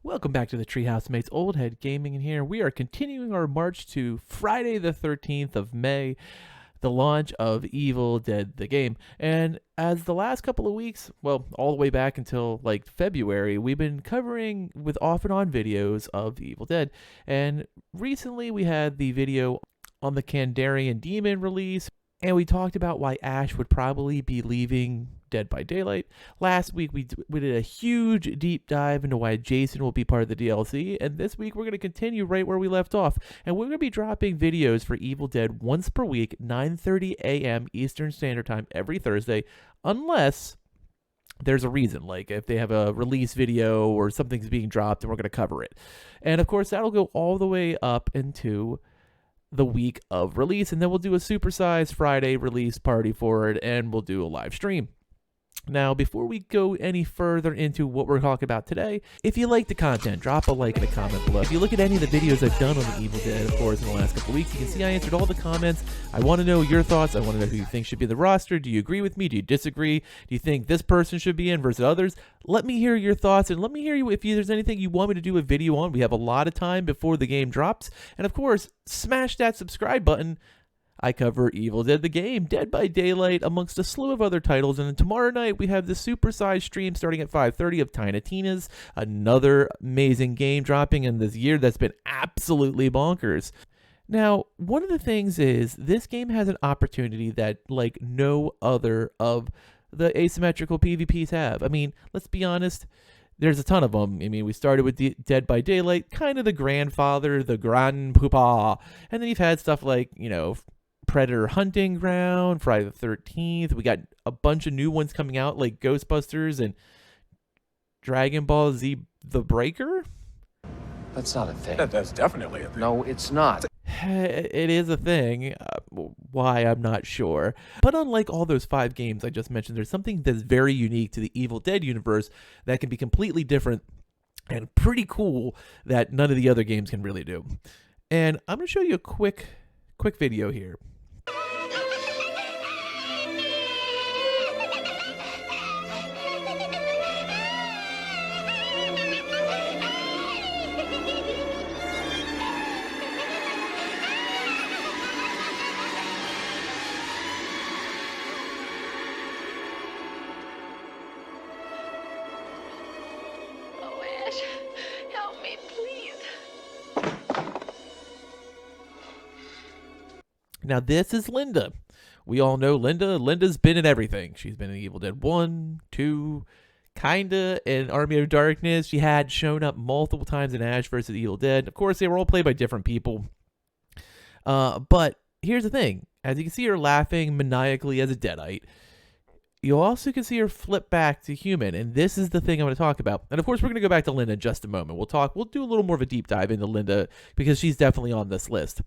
Welcome back to the Treehouse Mates, Old Head Gaming in here. We are continuing our march to Friday the 13th of May, the launch of Evil Dead the game. And as the last couple of weeks, well, all the way back until like February, we've been covering with off and on videos of Evil Dead. And recently we had the video on the Kandarian Demon release, and we talked about why Ash would probably be leaving Dead by Daylight. Last week, we did a huge deep dive into why Jason will be part of the DLC, and this week we're going to continue right where we left off, and we're going to be dropping videos for Evil Dead once per week, 9:30 a.m. Eastern Standard Time every Thursday, unless there's a reason, like if they have a release video or something's being dropped, and we're going to cover it. And of course, that'll go all the way up into the week of release, and then we'll do a supersized Friday release party for it, and we'll do a live stream. Now, before we go any further into what we're talking about today, if you like the content, drop a like and a comment below. If you look at any of the videos I've done on the Evil Dead, of course, in the last couple of weeks, you can see I answered all the comments. I want to know your thoughts. I want to know who you think should be in the roster. Do you agree with me? Do you disagree? Do you think this person should be in versus others? Let me hear your thoughts, and let me hear you if there's anything you want me to do a video on. We have a lot of time before the game drops. And of course, smash that subscribe button. I cover Evil Dead the game, Dead by Daylight, amongst a slew of other titles. And then tomorrow night, we have the supersized stream starting at 5:30 of Tiny Tina's, another amazing game dropping in this year that's been absolutely bonkers. Now, one of the things is this game has an opportunity that like no other of the asymmetrical PvPs have. I mean, let's be honest. There's a ton of them. I mean, we started with Dead by Daylight, kind of the grandfather, the grandpapa. And then you've had stuff like, Predator Hunting Ground, Friday the 13th. We got a bunch of new ones coming out like Ghostbusters and Dragon Ball Z The Breaker. That's not a thing. That's definitely a thing. No, it's not. It is a thing. Why, I'm not sure. But unlike all those 5 games I just mentioned, there's something that's very unique to the Evil Dead universe that can be completely different and pretty cool that none of the other games can really do. And I'm going to show you a quick video here. Help me, please. Now, this is Linda. We all know Linda. Linda's been in everything. She's been in Evil Dead 1, 2, kinda in Army of Darkness. She had shown up multiple times in Ash vs. Evil Dead. Of course, they were all played by different people. But here's the thing. As you can see her laughing maniacally as a Deadite, you also can see her flip back to human, and this is the thing I'm going to talk about. And of course, we're going to go back to Linda in just a moment. We'll do a little more of a deep dive into Linda because she's definitely on this list.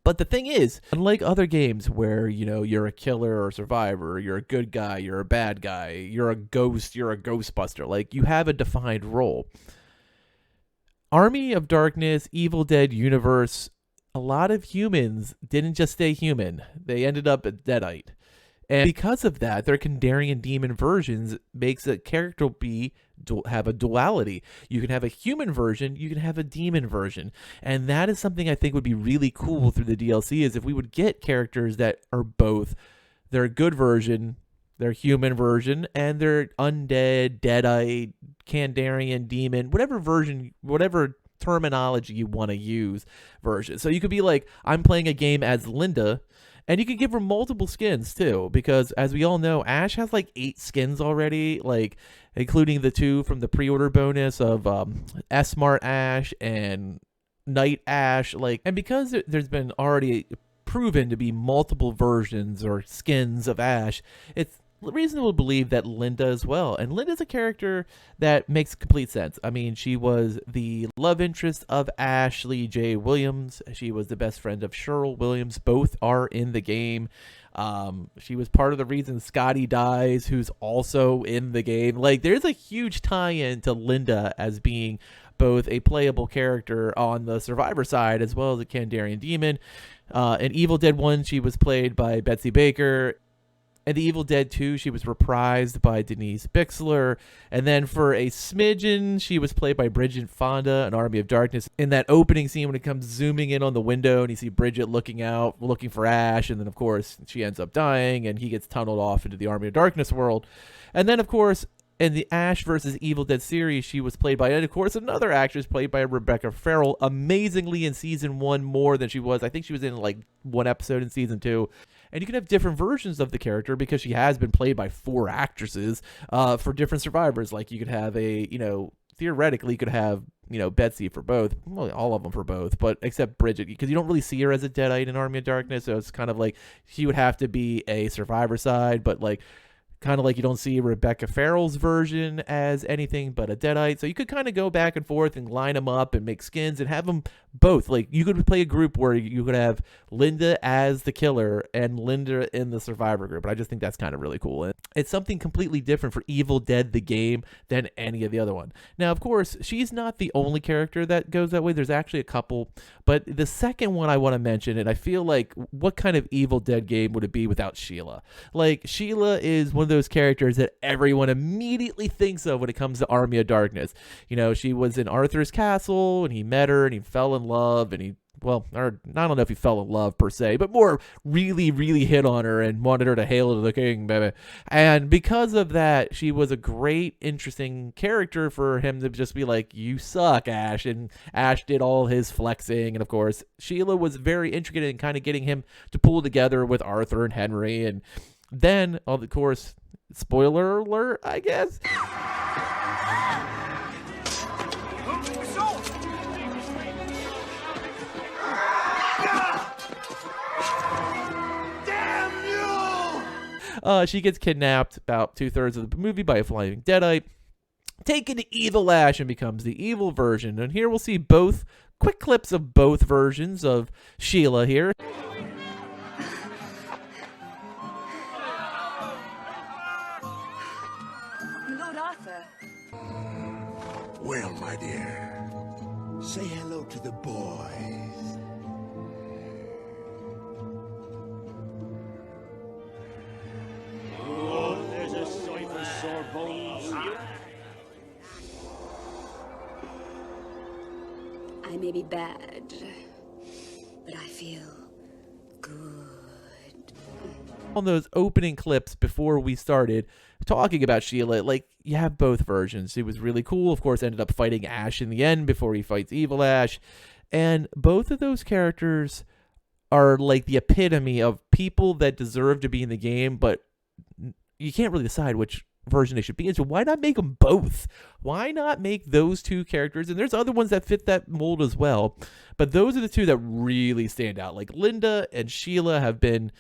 But the thing is, unlike other games where, you're a killer or a survivor, you're a good guy, you're a bad guy, you're a ghost, you're a ghostbuster, like you have a defined role. Army of Darkness, Evil Dead universe, a lot of humans didn't just stay human. They ended up a Deadite. And because of that, their Kandarian Demon versions makes a character have a duality. You can have a human version, you can have a demon version. And that is something I think would be really cool through the DLC, is if we would get characters that are both their good version, their human version, and their undead, Deadite, Kandarian Demon, whatever version, whatever terminology you want to use version. So you could be like, I'm playing a game as Linda, and you could give her multiple skins too, because as we all know, Ash has like 8 skins already, like including the 2 from the pre-order bonus of S-Mart Ash and Night Ash. And because there's been already proven to be multiple versions or skins of Ash, it's reasonable to believe that Linda as well. And Linda's a character that makes complete sense. I mean, she was the love interest of Ashley J. Williams. She was the best friend of Cheryl Williams. Both are in the game. She was part of the reason Scotty dies, who's also in the game. Like, there's a huge tie-in to Linda as being both a playable character on the Survivor side as well as a Kandarian Demon. In Evil Dead 1, she was played by Betsy Baker. And The Evil Dead 2, she was reprised by Denise Bixler. And then for a smidgen, she was played by Bridget Fonda in Army of Darkness. In that opening scene when it comes zooming in on the window and you see Bridget looking out, looking for Ash. And then, of course, she ends up dying and he gets tunneled off into the Army of Darkness world. And then, of course, in the Ash versus Evil Dead series, she was played by, and of course, another actress played by Rebecca Farrell, amazingly in season 1 more than she was. I think she was in like 1 episode in season 2. And you can have different versions of the character because she has been played by 4 actresses for different survivors. Like you could have theoretically you could have, Betsy for both, well, all of them for both, but except Bridget, because you don't really see her as a Deadite in Army of Darkness. So it's kind of like she would have to be a survivor side, but like, kind of like you don't see Rebecca Farrell's version as anything but a Deadite. So you could kind of go back and forth and line them up and make skins and have them both. Like you could play a group where you could have Linda as the killer and Linda in the survivor group. And I just think that's kind of really cool. And it's something completely different for Evil Dead the game than any of the other one. Now, of course, she's not the only character that goes that way. There's actually a couple. But the second one I want to mention, and I feel like what kind of Evil Dead game would it be without Sheila? Like Sheila is one of those characters that everyone immediately thinks of when it comes to Army of Darkness. She was in Arthur's castle and he met her and he fell in love and I don't know if he fell in love per se, but more really, really hit on her and wanted her to hail to the king, baby. And because of that, she was a great, interesting character for him to just be like, you suck, Ash. And Ash did all his flexing. And of course, Sheila was very intricate in kind of getting him to pull together with Arthur and Henry. And then, of course, spoiler alert, I guess. She gets kidnapped about 2/3 of the movie by a flying Deadite, taken to Evil Ash, and becomes the evil version. And here we'll see both quick clips of both versions of Sheila here. Lord Arthur. Well, my dear, say hello to the boys. I may be bad, but I feel good. On those opening clips before we started talking about Sheila, like, you have both versions. It was really cool. Of course, ended up fighting Ash in the end before he fights Evil Ash. And both of those characters are like the epitome of people that deserve to be in the game, but you can't really decide which version they should be in. So why not make them both? Why not make those two characters? And there's other ones that fit that mold as well, but those are the two that really stand out. Like Linda and Sheila have been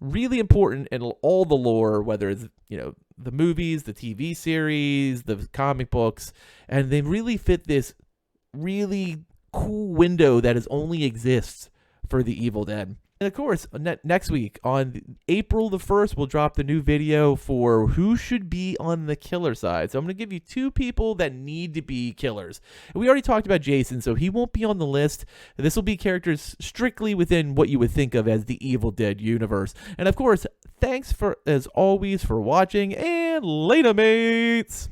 really important in all the lore, whether it's the movies, the TV series, the comic books, and they really fit this really cool window that only exists for the Evil Dead. And of course, next week on April the 1st, we'll drop the new video for who should be on the killer side. So I'm going to give you 2 people that need to be killers. And we already talked about Jason, so he won't be on the list. This will be characters strictly within what you would think of as the Evil Dead universe. And of course, thanks as always for watching, and later, mates!